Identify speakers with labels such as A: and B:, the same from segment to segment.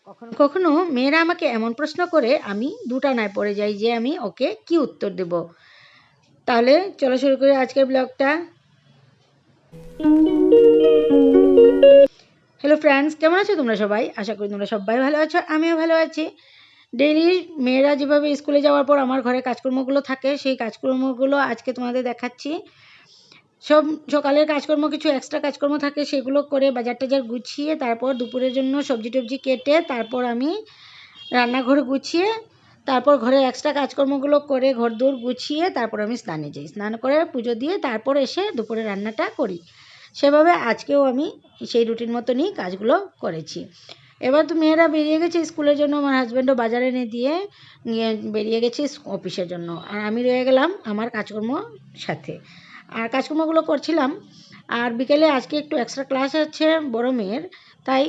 A: কখনো কখনো মেয়েরা আমাকে এমন প্রশ্ন করে আমি দুটানায় পড়ে যাই যে আমি ওকে কি উত্তর দেব। তাহলে চলো শুরু করি আজকের ব্লগটা। হ্যালো ফ্রেন্ডস, কেমন আছো তোমরা সবাই? আশা করি তোমরা সবাই ভালো আছো, আমিও ভালো আছি। ডেইলি মেয়েরা যেভাবে স্কুলে যাওয়ার পর আমার ঘরে কাজকর্মগুলো থাকে, সেই কাজকর্মগুলো আজকে তোমাদের দেখাচ্ছি। সব সকালের কাজকর্ম, কিছু এক্সট্রা কাজকর্ম থাকে, সেগুলো করে বাজার টাজার গুছিয়ে তারপর দুপুরের জন্য সবজি টবজি কেটে তারপর আমি রান্নাঘর গুছিয়ে তারপর ঘরের এক্সট্রা কাজকর্মগুলো করে ঘরদোর গুছিয়ে তারপর আমি স্নানে যাই। স্নান করে পুজো দিয়ে তারপর এসে দুপুরে রান্নাটা করি। সেভাবে আজকেও আমি সেই রুটিন মতনই কাজগুলো করেছি। এবার তো মেয়েরা বেরিয়ে গেছে স্কুলের জন্য, আমার হাজব্যান্ডও বাজারে এনে দিয়ে নিয়ে বেরিয়ে গেছে অফিসের জন্য, আর আমি রয়ে গেলাম আমার কাজকর্ম সাথে, আর কাজকর্মগুলো করছিলাম। আর বিকেলে আজকে একটু এক্সট্রা ক্লাস আছে বড় মেয়ের, তাই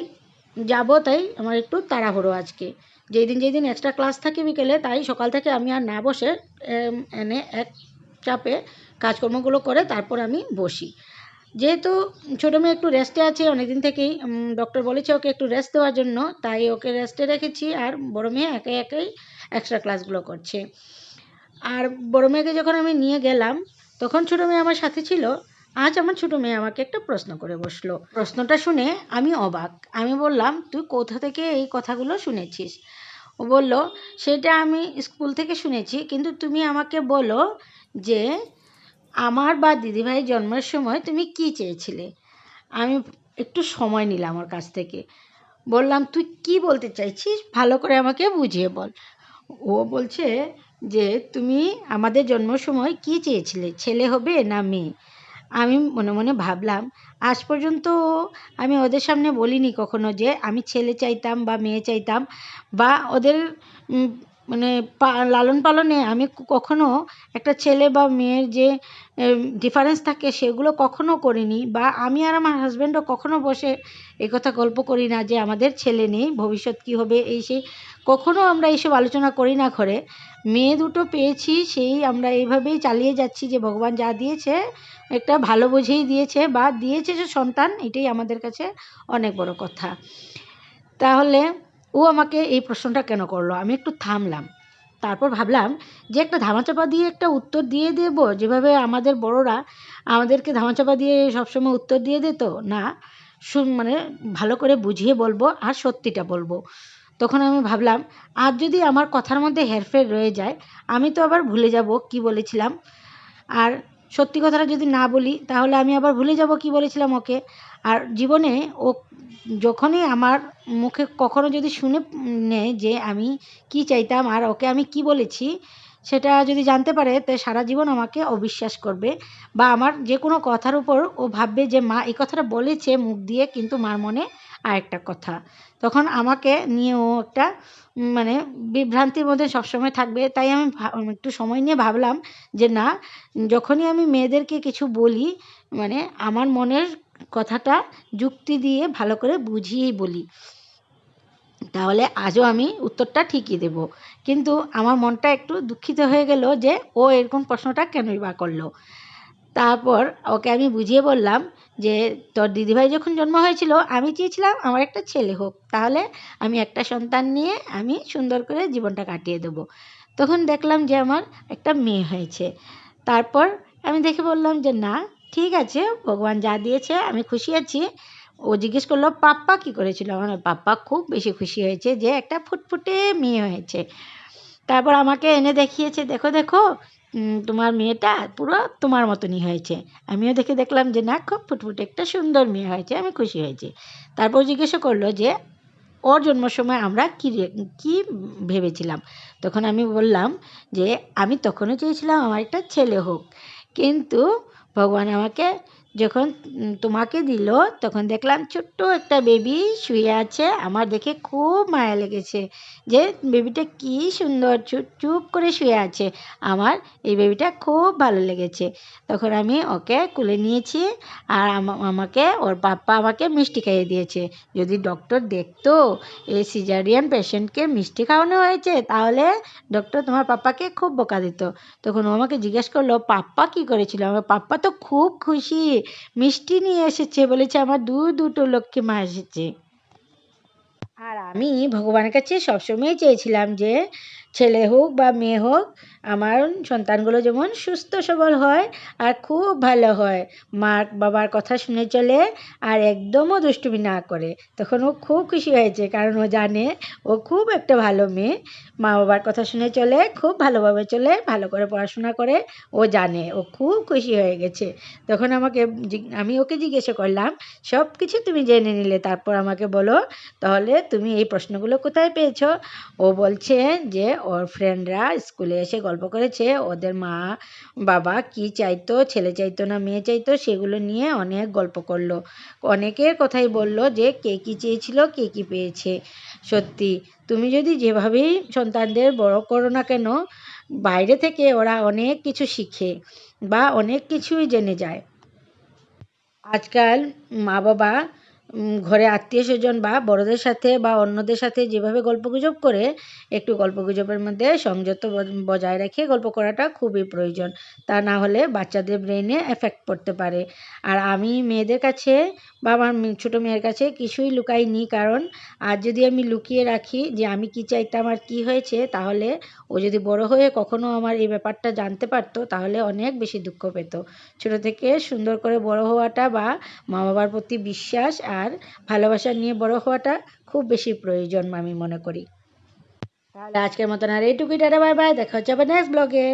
A: যাব, তাই আমার একটু তাড়াহুড়ো আজকে। যেই দিন এক্সট্রা ক্লাস থাকে বিকেলে, তাই সকাল থেকে আমি আর না বসে এনে এক চাপে কাজকর্মগুলো করে তারপর আমি বসি। যেহেতু ছোটো মেয়ে একটু রেস্টে আছে অনেক দিন থেকেই, ডক্টর বলেছে ওকে একটু রেস্ট দেওয়ার জন্য, তাই ওকে রেস্টে রেখেছি। আর বড় মেয়ে একাই একাই এক্সট্রা ক্লাসগুলো করছে। আর বড় মেয়েকে যখন আমি নিয়ে গেলাম তখন ছোটো মেয়ে আমার সাথে ছিল। আজ আমার ছোটো মেয়ে আমাকে একটা প্রশ্ন করে বসলো। প্রশ্নটা শুনে আমি অবাক। আমি বললাম, তুই কোথা থেকে এই কথাগুলো শুনেছিস? ও বলল, সেটা আমি স্কুল থেকে শুনেছি, কিন্তু তুমি আমাকে বলো যে আমার বা দিদিভাই জন্মের সময় তুমি কি চেয়েছিলে? আমি একটু সময় নিলাম ওর কাছ থেকে। বললাম, তুই কি বলতে চাইছিস, ভালো করে আমাকে বুঝিয়ে বল। ও বলছে যে তুমি আমাদের জন্মের সময় কি চেয়েছিলে, ছেলে হবে না মেয়ে? আমি মনে মনে ভাবলাম, আজ পর্যন্ত আমি ওদের সামনে বলিনি কখনো যে আমি ছেলে চাইতাম বা মেয়ে চাইতাম, বা ওদের উম, মানে লালন পালনে আমি কখনো একটা ছেলে বা মেয়ের যে ডিফারেন্স থাকে সেগুলো কখনো করিনি, বা আমি আর আমার হাজব্যান্ডও কখনো বসে কথা গল্প করি না যে আমাদের ছেলে নেই, ভবিষ্যৎ কী হবে এই সেই, কখনো আমরা এইসব আলোচনা করি না ঘরে। মেয়ে দুটো পেয়েছি, সেই আমরা এইভাবেই চালিয়ে যাচ্ছি যে ভগবান যা দিয়েছে একটা ভালো বুঝেই দিয়েছে, বা দিয়েছে যে সন্তান, এটাই আমাদের কাছে অনেক বড় কথা। তাহলে ও আমাকে এই প্রশ্নটা কেন করলো? আমি একটু থামলাম, তারপর ভাবলাম যে একটা ধামাচাপা দিয়ে একটা উত্তর দিয়ে দেব, যেভাবে আমাদের বড়রা আমাদেরকে ধামাচাপা দিয়ে সবসময় উত্তর দিয়ে দিত না, মানে ভালো করে বুঝিয়ে বলবো আর সত্যিটা বলবো। তখন আমি ভাবলাম, আজ যদি আমার কথার মধ্যে হেরফের রয়ে যায়, আমি তো আবার ভুলে যাব কি বলেছিলাম। আর সত্যি কথাটা যদি না বলি তাহলে আমি আবার ভুলে যাব কি বলেছিলাম ওকে। আর জীবনে ও যখনই আমার মুখে কখনো যদি শুনে নেয় যে আমি কি চাইতাম আর ওকে আমি কি বলেছি, সেটা যদি জানতে পারে, তো সারা জীবন আমাকে অবিশ্বাস করবে, বা আমার যে কোনো কথার উপর ও ভাববে যে মা এই কথাটা বলেছে মুখ দিয়ে, কিন্তু মার মনে আরেকটা কথা। তখন আমাকে নিয়ে ও একটা মানে বিভ্রান্তির মধ্যে সবসময় থাকবে। তাই আমি একটু সময় নিয়ে ভাবলাম যে না, যখনই আমি মেয়েদেরকে কিছু বলি, মানে আমার মনের কথাটা যুক্তি দিয়ে ভালো করে বুঝিয়েই বলি। তাহলে আজও আমি উত্তরটা ঠিকই দেব। কিন্তু আমার মনটা একটু দুঃখিত হয়ে গেল যে ও এরকম প্রশ্নটা কেনই বা করলো। তারপর ওকে আমি বুঝিয়ে বললাম যে তোর দিদিভাই যখন জন্ম হয়েছিল আমি চেয়েছিলাম আমার একটা ছেলে হোক, তাহলে আমি একটা সন্তান নিয়ে আমি সুন্দর করে জীবনটা কাটিয়ে দেবো। তখন দেখলাম যে আমার একটা মেয়ে হয়েছে। তারপর আমি দেখে বললাম যে না, ঠিক আছে, ভগবান যা দিয়েছে আমি খুশি আছি। ও জিজ্ঞেস করলো পাপ্পা কী করেছিল? আমার পাপ্পা খুব বেশি খুশি হয়েছে যে একটা ফুটফুটে মেয়ে হয়েছে। তারপর আমাকে এনে দেখিয়েছে, দেখো দেখো, তোমার মেয়েটা পুরো তোমার মতনই হয়েছে। আমিও দেখে দেখলাম যে না, খুব ফুটফুটে একটা সুন্দর মেয়ে হয়েছে, আমি খুশি হয়েছি। তারপর জিজ্ঞাসা করলো যে ওর জন্মের সময় আমরা কী ভেবেছিলাম? তখন আমি বললাম যে আমি তখনও চেয়েছিলাম আমার একটা ছেলে হোক, কিন্তু ভগবান আমাকে যখন তোমাকে দিল, তখন দেখলাম ছোট্ট একটা বেবি শুয়ে আছে। আমার দেখে খুব মায়া লেগেছে যে বেবিটা কী সুন্দর চুপ চুপ করে শুয়ে আছে। আমার এই বেবিটা খুব ভালো লেগেছে। তখন আমি ওকে কুলে নিয়েছি, আর আমাকে ওর পাপ্পা আমাকে মিষ্টি খাইয়ে দিয়েছে। যদি ডক্টর দেখতো এই সিজারিয়ান পেশেন্টকে মিষ্টি খাওয়ানো হয়েছে, তাহলে ডক্টর তোমার পাপ্পাকে খুব বকা দিত। তখন ও আমাকে জিজ্ঞেস করলো পাপ্পা কী করেছিল? আমার পাপ্পা তো খুব খুশি, মিষ্টি নিয়ে এসেছে, বলেছে আমার দুটো লক্ষ্মী মা এসেছে। আর আমি ভগবানের কাছে সবসময় চেয়েছিলাম যে ছেলে হোক বা মেয়ে হোক আমার সন্তানগুলো যেমন সুস্থ সবল হয় আর খুব ভালো হয়, মা বাবার কথা শুনে চলে আর একদমও দুষ্টুমি না করে। তখন ও খুব খুশি হয়েছে, কারণ ও জানে ও খুব একটা ভালো মেয়ে, মা বাবার কথা শুনে চলে, খুব ভালোভাবে চলে, ভালো করে পড়াশোনা করে, ও জানে, ও খুব খুশি হয়ে গেছে। তখন আমি ওকে জিজ্ঞাসা করলাম, সব কিছু তুমি জেনে নিলে, তারপর আমাকে বলো তাহলে তুমি এই প্রশ্নগুলো কোথায় পেয়েছো? ও বলছে যে ওর ফ্রেন্ডরা স্কুলে এসে গল্প করেছে, ওদের মা বাবা কি চাইতো, ছেলে চাইতো না মেয়ে চাইতো, সেগুলো নিয়ে অনেক গল্প করলো, অনেকের কথাই বললো যে কে কী চেয়েছিল, কে কী পেয়েছে। সত্যি তুমি যদি যেভাবেই সন্তানদের বড় করো না কেন, বাইরে থেকে ওরা অনেক কিছু শিখে বা অনেক কিছুই জেনে যায়। আজকাল মা-বাবা ঘরে আত্মীয়স্বজন বা বড়দের সাথে বা অন্যদের সাথে যেভাবে গল্পগুজব করে, একটু গল্পগুজবের মধ্যে সংযত বজায় রেখে গল্প করাটা খুবই প্রয়োজন। তা না হলে বাচ্চাদের ব্রেইনে এফেক্ট পড়তে পারে। আর আমি মেয়েদের কাছে বা আমার ছোটো মেয়ের কাছে কিছুই লুকাইনি, কারণ আজ যদি আমি লুকিয়ে রাখি যে আমি কী চাইতাম আর কী হয়েছে, তাহলে ও যদি বড় হয়ে কখনো আমার এই ব্যাপারটা জানতে পারতো, তাহলে অনেক বেশি দুঃখ পেত। ছোটো থেকে সুন্দর করে বড় হওয়াটা বা মা বাবার প্রতি বিশ্বাস আর ভালোবাসা নিয়ে বড় হওয়াটা খুব বেশি প্রয়োজন আমি মনে করি। তাহলে আজকের মতন আর এইটুকুই, টাটা বাই বাই, দেখা হচ্ছে আবার নেক্সট ব্লগে।